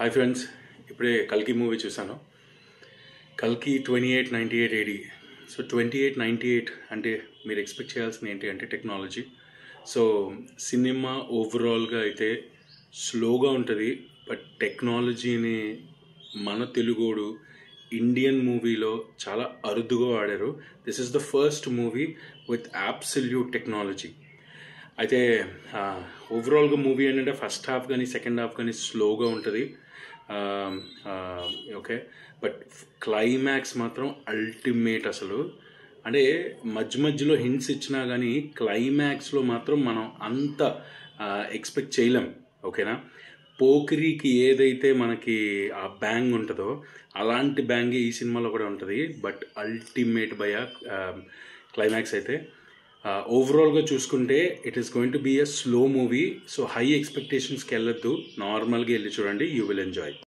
Hi friends, ఇప్పుడే కల్కి movie చూసాను. కల్కి 2898 AD. సో 2898 అంటే మీరు ఎక్స్పెక్ట్ చేయాల్సింది ఏంటి అంటే టెక్నాలజీ. సో సినిమా ఓవరాల్గా అయితే స్లోగా ఉంటుంది, బట్ టెక్నాలజీని మన తెలుగోడు ఇండియన్ మూవీలో చాలా అరుదుగా వాడారు. This is the first movie with absolute technology. అయితే ఓవరాల్గా మూవీ ఏంటంటే ఫస్ట్ హాఫ్ కానీ సెకండ్ హాఫ్ కానీ స్లోగా ఉంటుంది. ఓకే, బట్ క్లైమాక్స్ మాత్రం అల్టిమేట్. అసలు అంటే మధ్యలో హింట్స్ ఇచ్చినా కానీ క్లైమాక్స్లో మాత్రం మనం అంత ఎక్స్పెక్ట్ చేయలేం. ఓకేనా, పోకిరికి ఏదైతే మనకి ఆ బ్యాంగ్ ఉంటుందో అలాంటి బ్యాంగే ఈ సినిమాలో కూడా ఉంటుంది. బట్ అల్టిమేట్ బై క్లైమాక్స్ అయితే ఓవరాల్గా చూసుకుంటే it is going to be a slow movie. So high ఎక్స్పెక్టేషన్స్కి వెళ్ళొద్దు, నార్మల్గా వెళ్ళి చూడండి, యూ విల్ ఎంజాయ్.